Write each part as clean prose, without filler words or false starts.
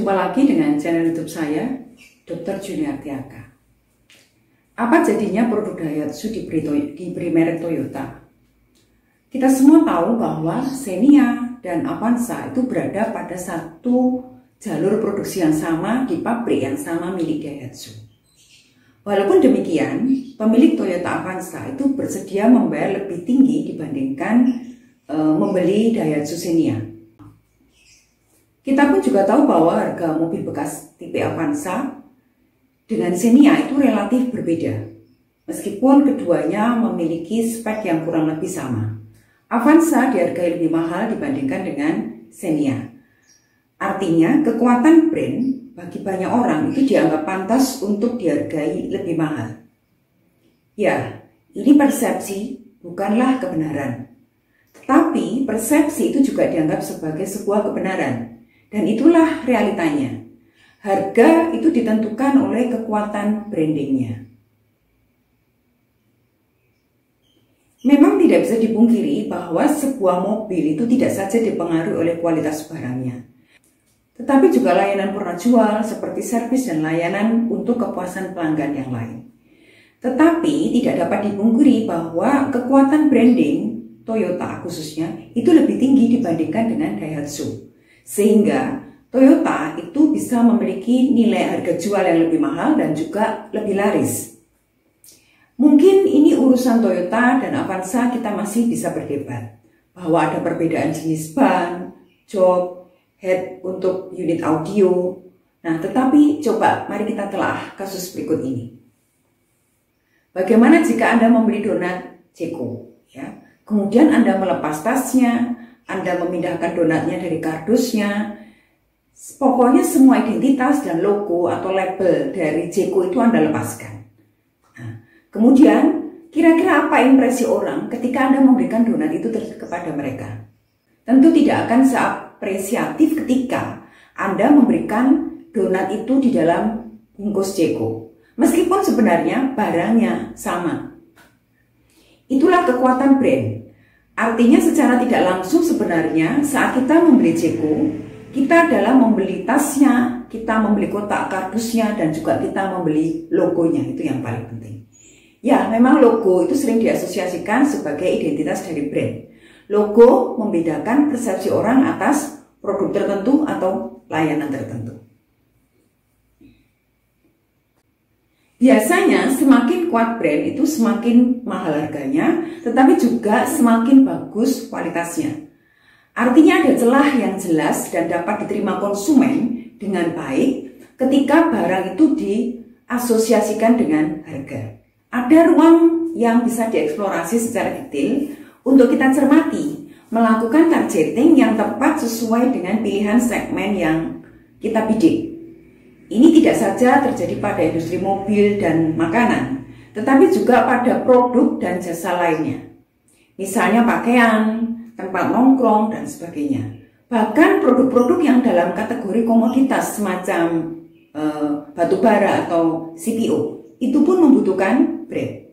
Jumpa lagi dengan channel YouTube saya, Dr. Juniarti Aka. Apa jadinya produk Daihatsu diberi merek Toyota? Kita semua tahu bahwa Xenia dan Avanza itu berada pada satu jalur produksi yang sama di pabrik yang sama milik Daihatsu. Walaupun demikian, pemilik Toyota Avanza itu bersedia membayar lebih tinggi dibandingkan membeli Daihatsu Xenia. Kita pun juga tahu bahwa harga mobil bekas tipe Avanza dengan Xenia itu relatif berbeda. Meskipun keduanya memiliki spek yang kurang lebih sama. Avanza dihargai lebih mahal dibandingkan dengan Xenia. Artinya kekuatan brand bagi banyak orang itu dianggap pantas untuk dihargai lebih mahal. Ya, ini persepsi, bukanlah kebenaran. Tetapi persepsi itu juga dianggap sebagai sebuah kebenaran. Dan itulah realitanya. Harga itu ditentukan oleh kekuatan brandingnya. Memang tidak bisa dipungkiri bahwa sebuah mobil itu tidak saja dipengaruhi oleh kualitas barangnya, tetapi juga layanan purna jual seperti servis dan layanan untuk kepuasan pelanggan yang lain. Tetapi tidak dapat dipungkiri bahwa kekuatan branding Toyota khususnya itu lebih tinggi dibandingkan dengan Daihatsu. Sehingga Toyota itu bisa memiliki nilai harga jual yang lebih mahal dan juga lebih laris. Mungkin ini urusan Toyota dan Avanza kita masih bisa berdebat. Bahwa ada perbedaan jenis ban, jok, head untuk unit audio. Nah, tetapi coba mari kita telah kasus berikut ini. Bagaimana jika Anda membeli donat Ceko? Ya? Kemudian Anda melepas tasnya, Anda memindahkan donatnya dari kardusnya, pokoknya semua identitas dan logo atau label dari Ceko itu Anda lepaskan. Nah, kemudian kira-kira apa impresi orang ketika Anda memberikan donat itu kepada mereka? Tentu tidak akan seapresiatif ketika Anda memberikan donat itu di dalam bungkus Ceko, meskipun sebenarnya barangnya sama. Itulah kekuatan brand. Artinya secara tidak langsung sebenarnya saat kita membeli Ceko, kita adalah membeli tasnya, kita membeli kotak kardusnya, dan juga kita membeli logonya, itu yang paling penting. Ya, memang logo itu sering diasosiasikan sebagai identitas dari brand. Logo membedakan persepsi orang atas produk tertentu atau layanan tertentu. Biasanya semakin kuat brand itu semakin mahal harganya, tetapi juga semakin bagus kualitasnya. Artinya ada celah yang jelas dan dapat diterima konsumen dengan baik ketika barang itu diasosiasikan dengan harga. Ada ruang yang bisa dieksplorasi secara detail untuk kita cermati, melakukan targeting yang tepat sesuai dengan pilihan segmen yang kita bidik. Ini tidak saja terjadi pada industri mobil dan makanan, tetapi juga pada produk dan jasa lainnya. Misalnya pakaian, tempat nongkrong, dan sebagainya. Bahkan produk-produk yang dalam kategori komoditas semacam batu bara atau CPO, itu pun membutuhkan brand.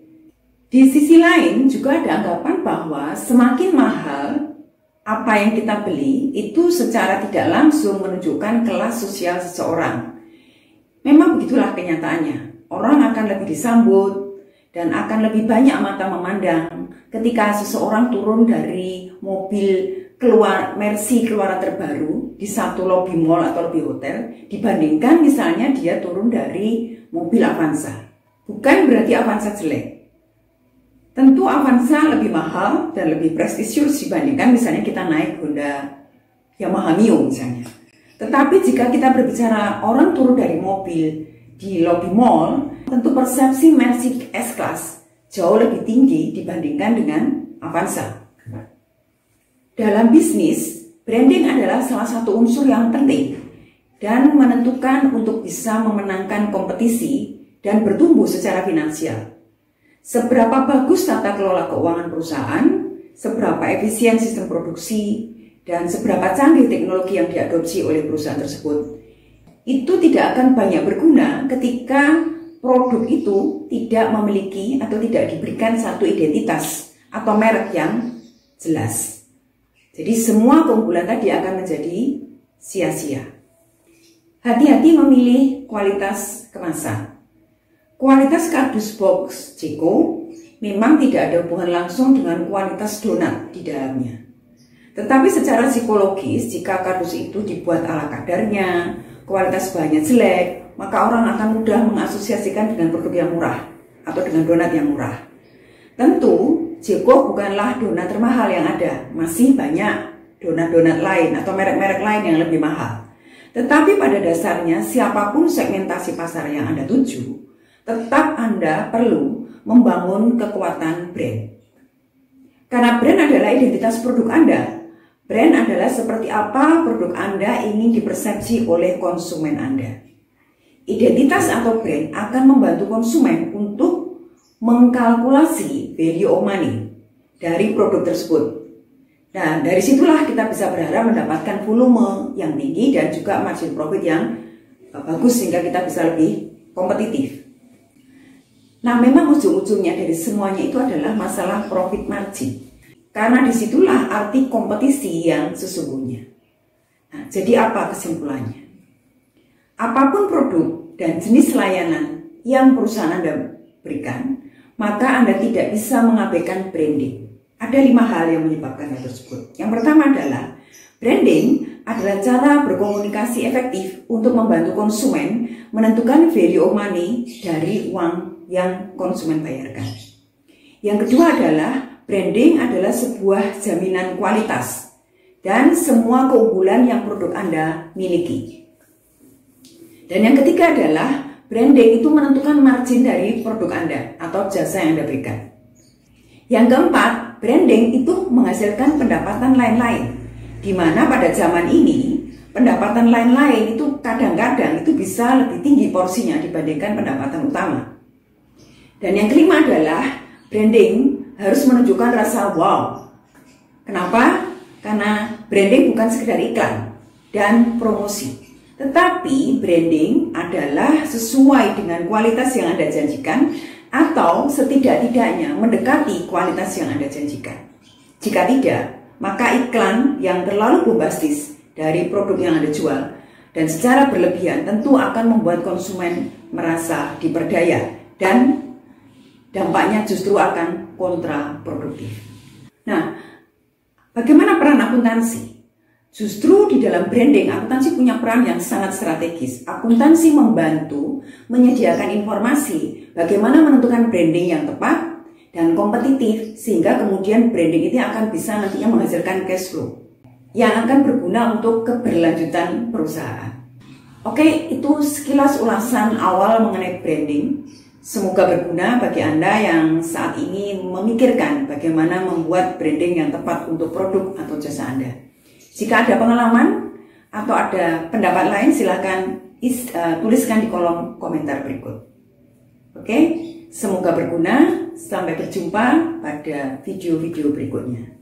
Di sisi lain juga ada anggapan bahwa semakin mahal apa yang kita beli, itu secara tidak langsung menunjukkan kelas sosial seseorang. Memang begitulah kenyataannya. Orang akan lebih disambut dan akan lebih banyak mata memandang ketika seseorang turun dari mobil Mercy keluaran terbaru di satu lobby mall atau lobby hotel dibandingkan misalnya dia turun dari mobil Avanza. Bukan berarti Avanza jelek. Tentu Avanza lebih mahal dan lebih prestisius dibandingkan misalnya kita naik Honda Yamaha Mio misalnya. Tetapi jika kita berbicara orang turun dari mobil di lobby mall, tentu persepsi Mercy S-Class jauh lebih tinggi dibandingkan dengan Avanza. Dalam bisnis, branding adalah salah satu unsur yang penting dan menentukan untuk bisa memenangkan kompetisi dan bertumbuh secara finansial. Seberapa bagus tata kelola keuangan perusahaan, seberapa efisien sistem produksi, dan seberapa canggih teknologi yang diadopsi oleh perusahaan tersebut, itu tidak akan banyak berguna ketika produk itu tidak memiliki atau tidak diberikan satu identitas atau merek yang jelas. Jadi semua keunggulan tadi akan menjadi sia-sia. Hati-hati memilih kualitas kemasan. Kualitas kardus box Jeko memang tidak ada hubungan langsung dengan kualitas donat di dalamnya. Tetapi secara psikologis, jika kardus itu dibuat ala kadarnya, kualitas bahannya jelek, maka orang akan mudah mengasosiasikan dengan produk yang murah atau dengan donat yang murah. Tentu, Jeko bukanlah donat termahal yang ada. Masih banyak donat-donat lain atau merek-merek lain yang lebih mahal. Tetapi pada dasarnya, siapapun segmentasi pasar yang Anda tuju, tetap Anda perlu membangun kekuatan brand. Karena brand adalah identitas produk Anda. Brand adalah seperti apa produk Anda ingin dipersepsi oleh konsumen Anda. Identitas atau brand akan membantu konsumen untuk mengkalkulasi value of money dari produk tersebut. Dan dari situlah kita bisa berharap mendapatkan volume yang tinggi dan juga margin profit yang bagus sehingga kita bisa lebih kompetitif. Nah, memang ujung-ujungnya dari semuanya itu adalah masalah profit margin. Karena disitulah arti kompetisi yang sesungguhnya. Nah, jadi apa kesimpulannya? Apapun produk dan jenis layanan yang perusahaan Anda berikan, maka Anda tidak bisa mengabaikan branding. Ada 5 hal yang menyebabkan hal tersebut. Yang pertama adalah branding adalah cara berkomunikasi efektif untuk membantu konsumen menentukan value of money dari uang yang konsumen bayarkan. Yang kedua adalah branding adalah sebuah jaminan kualitas dan semua keunggulan yang produk Anda miliki. Dan yang ketiga adalah branding itu menentukan margin dari produk Anda atau jasa yang Anda berikan. Yang keempat, branding itu menghasilkan pendapatan lain-lain, di mana pada zaman ini pendapatan lain-lain itu kadang-kadang itu bisa lebih tinggi porsinya dibandingkan pendapatan utama. Dan yang kelima adalah branding harus menunjukkan rasa wow. Kenapa? Karena branding bukan sekedar iklan dan promosi, tetapi branding adalah sesuai dengan kualitas yang Anda janjikan atau setidak-tidaknya mendekati kualitas yang Anda janjikan. Jika tidak, maka iklan yang terlalu bombastis dari produk yang Anda jual dan secara berlebihan tentu akan membuat konsumen merasa diperdaya dan dampaknya justru akan kontraproduktif. Nah, bagaimana peran akuntansi? Justru di dalam branding, akuntansi punya peran yang sangat strategis. Akuntansi membantu menyediakan informasi bagaimana menentukan branding yang tepat dan kompetitif, sehingga kemudian branding itu akan bisa nantinya menghasilkan cash flow yang akan berguna untuk keberlanjutan perusahaan. Oke, itu sekilas ulasan awal mengenai branding. Semoga berguna bagi Anda yang saat ini memikirkan bagaimana membuat branding yang tepat untuk produk atau jasa Anda. Jika ada pengalaman atau ada pendapat lain, silakan tuliskan di kolom komentar berikut. Oke, semoga berguna. Sampai berjumpa pada video-video berikutnya.